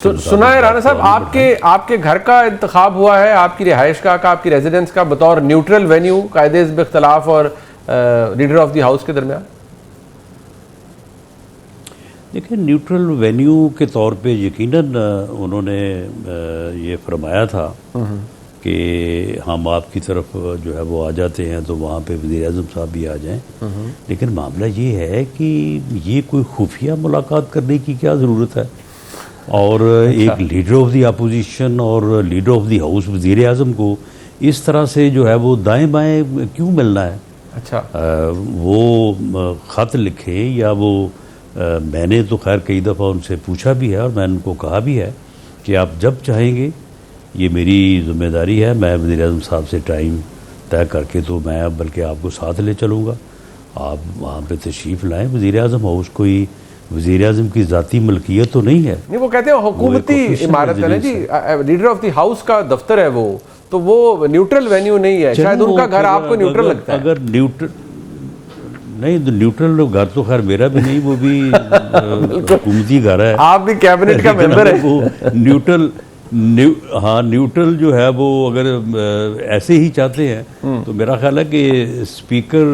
सुना है राणा साहब, आपके घर का इंतखाब हुआ है, आपकी रिहाइश का आपकी रेजिडेंस का बतौर न्यूट्रल वेन्यू कायदे इख्तलाफ और लीडर ऑफ द हाउस के दरमियान। देखिए, न्यूट्रल वेन्यू के तौर पे यकीनन उन्होंने ये फरमाया था कि हम आपकी तरफ जो है वो आ जाते हैं तो वहाँ पे वज़ीर-ए-आज़म साहब भी आ जाएं। लेकिन मामला ये है कि ये कोई खुफिया मुलाकात करने की क्या ज़रूरत है, और एक लीडर ऑफ द अपोजिशन और लीडर ऑफ द हाउस वज़ीर-ए-आज़म को इस तरह से जो है वो दाएं बाएं क्यों मिलना है। अच्छा, वो ख़त लिखे या वो मैंने तो खैर कई दफ़ा उनसे पूछा भी है और मैंने उनको कहा भी है कि आप जब चाहेंगे, ये मेरी ज़िम्मेदारी है, मैं वज़ीर-ए-आज़म साहब से टाइम तय करके तो मैं बल्कि आपको साथ ले चलूँगा, आप वहाँ पे तशरीफ़ लाएँ। वज़ीर-ए-आज़म हाउस कोई वज़ीर-ए-आज़म की ज़ाती मलकियत तो नहीं है। नहीं, वो कहते हैं हुकूमती इमारत है ना जी, लीडर ऑफ द हाउस का दफ्तर है वो, तो वो न्यूट्रल वेन्यू नहीं है। शायद उनका घर आपको न्यूट्रल लगता है। अगर न्यूट्रल नहीं तो न्यूट्रल घर तो खैर मेरा भी नहीं, वो भी हुकूमती घर है। आप भी कैबिनेट का मेंबर है। वो न्यूट्रल जो है वो अगर ऐसे ही चाहते हैं तो मेरा ख्याल है कि स्पीकर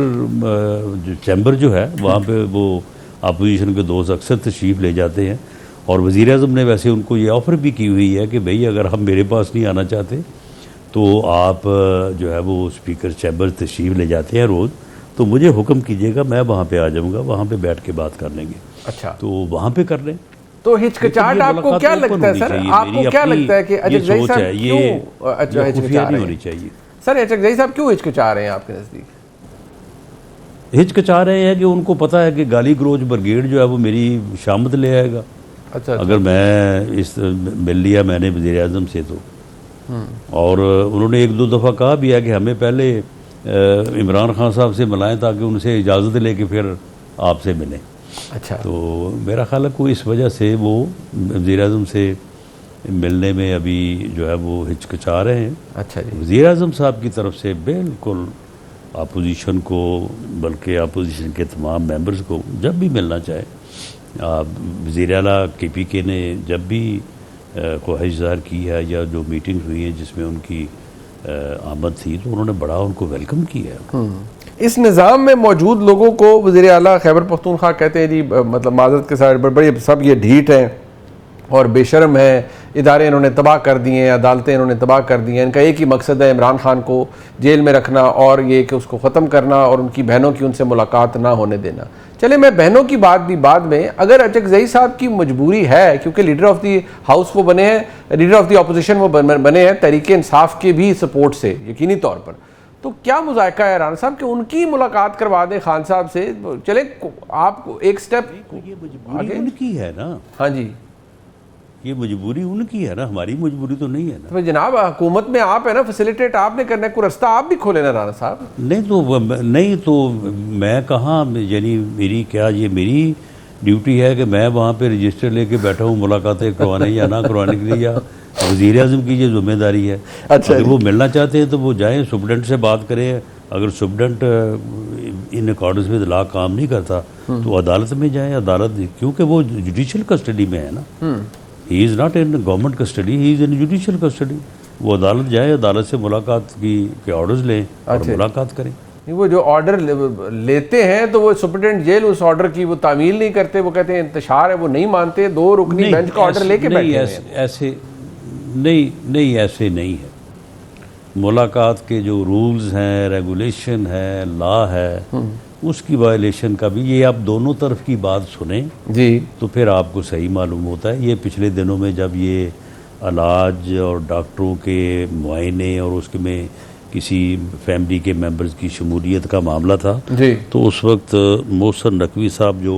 जो चैम्बर जो है वहाँ पे वो अपोजिशन के दोस्त अक्सर तशरीफ़ ले जाते हैं, और वज़ीर-ए-आज़म ने वैसे उनको ये ऑफ़र भी की हुई है कि भाई अगर हम मेरे पास नहीं आना चाहते तो आप जो है वो स्पीकर चैम्बर तशरीफ़ ले जाते हैं रोज़, तो मुझे हुक्म कीजिएगा, मैं वहाँ पे आ जाऊँगा, वहाँ पे बैठ के बात कर लेंगे। अच्छा, तो वहाँ पे कर लें। तो हिचकिचाहट आपको क्या लगता है सर, आपको क्या लगता है कि अचकज़ई साहब क्यों हिचकिचा रहे हैं? सर अचकज़ई साहब क्यों हिचकिचा रहे हैं आपके नज़दीक? हिचकिचा रहे हैं कि उनको पता है कि गाली गलोच ब्रिगेड जो है वो मेरी शामत ले आएगा। अच्छा, अगर मैं इस मिल लिया मैंने वज़ीर-ए-आज़म से तो, और उन्होंने एक दो दफ़ा कहा भी है कि हमें पहले इमरान खान साहब से मिलाएं ताकि उनसे इजाज़त लेके फिर आपसे मिलें। अच्छा, तो मेरा ख्याल है कोई इस वजह से वो वज़ीर-ए-आज़म से मिलने में अभी जो है वो हिचकिचा रहे हैं। अच्छा जी। वज़ीर-ए-आज़म साहब की तरफ से बिल्कुल अपोजिशन को, बल्कि अपोजिशन के तमाम मेंबर्स को जब भी मिलना चाहे, वज़ीर आला KPK ने जब भी ख्वाहिश ज़ाहिर की है या जो मीटिंग हुई है जिसमें उनकी आमद थी तो उन्होंने बड़ा उनको वेलकम किया है। इस निज़ाम में मौजूद लोगों को वज़ीर आला खैबर पख्तूनख्वा कहते हैं जी, मतलब माज़रत के साथ बड़े सब ये ढीठ हैं और बेशर्म है, इदारे इन्होंने तबाह कर दिए हैं, अदालतें इन्होंने तबाह कर दी हैं, इनका एक ही मकसद है इमरान खान को जेल में रखना और ये कि उसको ख़त्म करना और उनकी बहनों की उनसे मुलाकात ना होने देना। चले, मैं बहनों की बात भी बाद में, अगर अचकज़ई साहब की मजबूरी है क्योंकि लीडर ऑफ दी हाउस वो बने हैं, लीडर ऑफ दी अपोजिशन वो बने हैं तहरीक इंसाफ के भी सपोर्ट से यकीनी तौर पर, तो क्या मुज़ायका है राणा साहब कि उनकी मुलाकात करवा दें खान साहब से? चले आप एक स्टेप आगे, उनकी है ना। हाँ जी, ये मजबूरी उनकी है ना, हमारी मजबूरी तो नहीं है ना। तो जनाब हुकूमत में आप है ना, फैसिलिटेट आपने करना है, कोई रास्ता आप भी खोले ना राणा साहब। नहीं तो मैं कहाँ, यानी मेरी क्या, ये मेरी ड्यूटी है कि मैं वहाँ पे रजिस्टर लेके बैठा हूँ मुलाकातें करवाने या ना करवाने के लिए, या वज़ीर-ए-आज़म की ये जिम्मेदारी है। अच्छा, अगर वो मिलना चाहते हैं तो वो जाएँ, सुप्रीडेंट से बात करें। अगर superintendent in accordance with law काम नहीं करता तो अदालत में जाएँ। अदालत, क्योंकि वो जुडिशल कस्टडी में है ना, he is not in government custody, he is in judicial custody. वो अदालत जाए, अदालत से मुलाकात के ऑर्डर्स लें और मुलाकात करें। वो जो ऑर्डर लेते हैं तो वो सुप्रीडेंट जेल उस ऑर्डर की वो तामील नहीं करते, वो कहते हैं इंतशार है, वो नहीं मानते, दो रुकनी बेंच का ऑर्डर लेके बैठे हैं। ऐसे नहीं है। मुलाकात के जो रूल्स हैं, रेगुलेशन है, लॉ है, उसकी वायलेशन का भी, ये आप दोनों तरफ की बात सुने जी तो फिर आपको सही मालूम होता है। ये पिछले दिनों में जब ये इलाज और डॉक्टरों के मुआयने और उसके में किसी फैमिली के मेंबर्स की शमूलियत का मामला था जी, तो उस वक्त मोहसिन नकवी साहब जो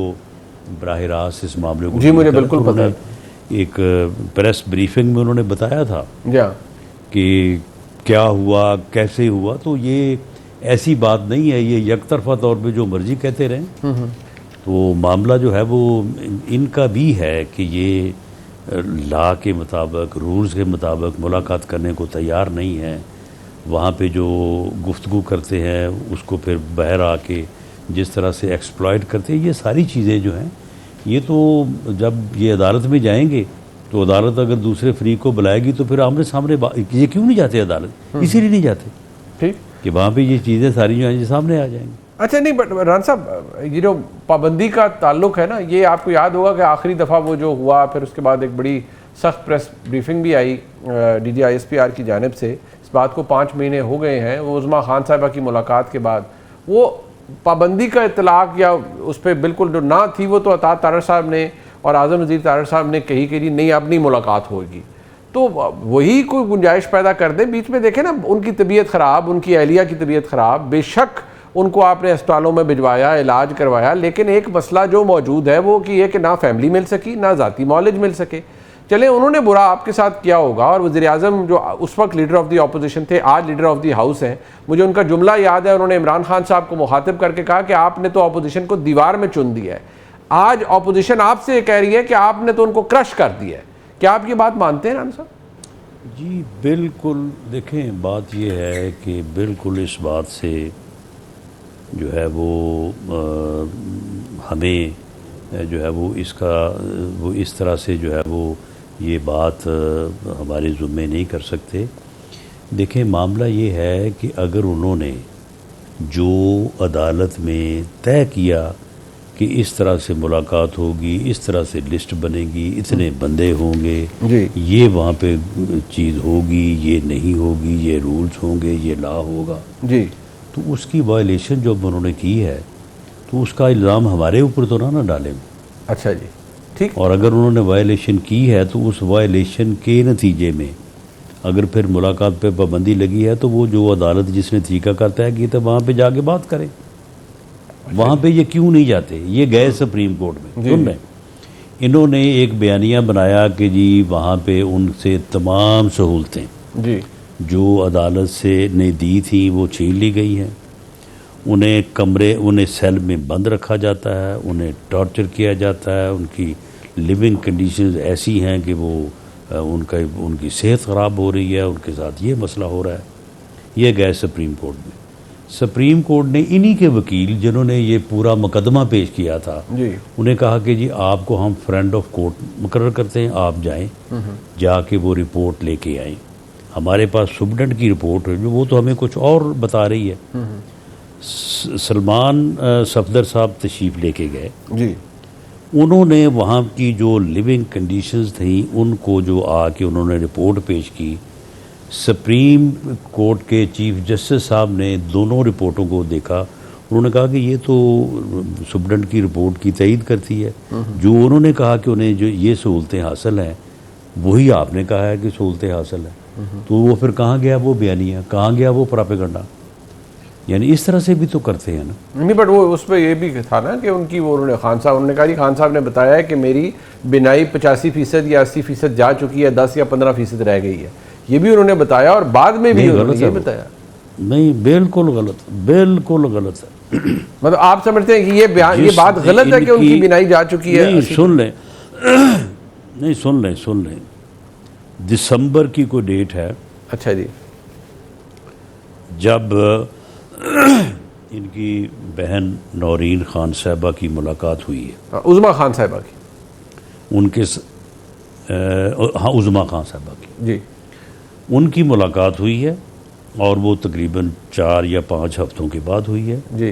बराह रास्त इस मामले को, जी मुझे बिल्कुल पता है, एक प्रेस ब्रीफिंग में उन्होंने बताया था कि क्या हुआ, कैसे हुआ। तो ये ऐसी बात नहीं है, ये यकतरफा तौर पे जो मर्जी कहते रहें। तो मामला जो है वो इनका भी है कि ये लॉ के मुताबिक, रूल्स के मुताबिक मुलाकात करने को तैयार नहीं है। वहाँ पे जो गुफ्तगू करते हैं उसको फिर बाहर आके जिस तरह से एक्सप्लॉइट करते हैं, ये सारी चीज़ें जो हैं ये तो जब ये अदालत में जाएंगे तो अदालत अगर दूसरे फरीक को बुलाएगी तो फिर आमने सामने ये क्यों नहीं जाते अदालत, इसीलिए नहीं जाते ठीक कि वहाँ पे ये चीज़ें सारी जो हैं ये सामने आ जाएंगी। अच्छा नहीं, बट राना साहब ये जो पाबंदी का ताल्लुक है ना, ये आपको याद होगा कि आखिरी दफ़ा वो जो हुआ, फिर उसके बाद एक बड़ी सख्त प्रेस ब्रीफिंग भी आई DGISPR की जानिब से। इस बात को 5 महीने हो गए हैं, वो उज़मा खान साहिबा की मुलाकात के बाद वो पाबंदी का इतलाक या उस पर बिल्कुल जो ना थी, वो तो अता तारड़ साहब ने और आज़म वज़ीर तारड़ साहब ने कही कि नहीं अब नहीं मुलाकात होगी, तो वही कोई गुंजाइश पैदा कर दें बीच में। देखें ना, उनकी तबीयत ख़राब, उनकी अहलिया की तबीयत ख़राब, बेशक उनको आपने अस्पतालों में भिजवाया, इलाज करवाया, लेकिन एक मसला जो मौजूद है वो कि ये कि ना फैमिली मिल सकी, ना ज़ाती मौलेज मिल सके। चले उन्होंने बुरा आपके साथ किया होगा, और वज़ीर-ए-आज़म जो उस वक्त लीडर ऑफ द अपोजिशन थे, आज लीडर ऑफ द हाउस हैं, मुझे उनका जुमला याद है, उन्होंने इमरान खान साहब को मुखातिब करके कहा कि आपने तो अपोजिशन को दीवार में चुन दिया है। आज अपोजिशन आपसे ये कह रही है कि आपने तो उनको क्रश कर दिया है। क्या आप ये बात मानते हैं राना साहब? जी बिल्कुल, देखें बात ये है कि बिल्कुल इस बात से जो है वो हमें जो है वो इस तरह से जो है वो ये बात हमारे ज़ुम्मे नहीं कर सकते। देखें मामला ये है कि अगर उन्होंने जो अदालत में तय किया कि इस तरह से मुलाकात होगी, इस तरह से लिस्ट बनेगी, इतने बंदे होंगे, ये वहाँ पे चीज़ होगी, ये नहीं होगी, ये रूल्स होंगे, ये लॉ होगा जी, तो उसकी वायलेशन जो उन्होंने की है तो उसका इल्ज़ाम हमारे ऊपर तो ना डालें। अच्छा जी, ठीक। और अगर उन्होंने वायलेशन की है तो उस वायलेशन के नतीजे में अगर फिर मुलाकात पे पाबंदी लगी है तो वो जो अदालत जिसने तरीक़ाकार तय किया था वहाँ पे जाके बात करें। वहाँ पे ये क्यों नहीं जाते? ये गए सुप्रीम कोर्ट में, सुन रहे, इन्होंने एक बयानिया बनाया कि जी वहाँ पे उनसे तमाम सहूलतें जी जो अदालत से ने दी थी वो छीन ली गई हैं। उन्हें सेल में बंद रखा जाता है, उन्हें टॉर्चर किया जाता है, उनकी लिविंग कंडीशंस ऐसी हैं कि वो उनकी सेहत ख़राब हो रही है, उनके साथ ये मसला हो रहा है। ये गए सुप्रीम कोर्ट में। सुप्रीम कोर्ट ने इन्हीं के वकील जिन्होंने ये पूरा मुकदमा पेश किया था जी, उन्हें कहा कि जी आपको हम फ्रेंड ऑफ कोर्ट मुकर्रर करते हैं, आप जाएं, जाके वो रिपोर्ट लेके आएँ। हमारे पास सुप्रीडेंट की रिपोर्ट है जो वो तो हमें कुछ और बता रही है। सलमान सफदर साहब तशरीफ़ लेके गए जी, उन्होंने वहाँ की जो लिविंग कंडीशंस थी उनको जो आके उन्होंने रिपोर्ट पेश की। सुप्रीम कोर्ट के चीफ जस्टिस साहब ने दोनों रिपोर्टों को देखा, उन्होंने कहा कि ये तो सुप्रीडेंट की रिपोर्ट की तईद करती है। जो उन्होंने कहा कि उन्हें जो ये सहूलतें हासिल हैं वही आपने कहा है कि सहूलतें हासिल हैं, तो वो फिर कहाँ गया वो बयानिया, कहाँ गया वो प्रोपेगेंडा? यानी इस तरह से भी तो करते हैं ना। नहीं, बट वो उस पर ये भी था ना कि उनकी वो उन्होंने उन्होंने कहा कि खान साहब ने बताया है कि मेरी बिनाई 85% या 80% जा चुकी है, 10 या 15% रह गई है, ये भी उन्होंने बताया। और बाद में भी उन्होंने ये बताया। नहीं, बिल्कुल गलत, बिल्कुल गलत है। मतलब आप समझते हैं कि ये बात गलत है कि उनकी बिनाई जा चुकी है? नहीं, सुन लें, नहीं सुन लें, दिसंबर की कोई डेट है। अच्छा जी, जब इनकी बहन नौरीन खान साहिबा की मुलाकात हुई है, उज़मा खान साहिबा की, उनके हाँ उज़मा खान साहिबा की जी, उनकी मुलाकात हुई है और वो तकरीबन 4 या 5 हफ्तों के बाद हुई है जी।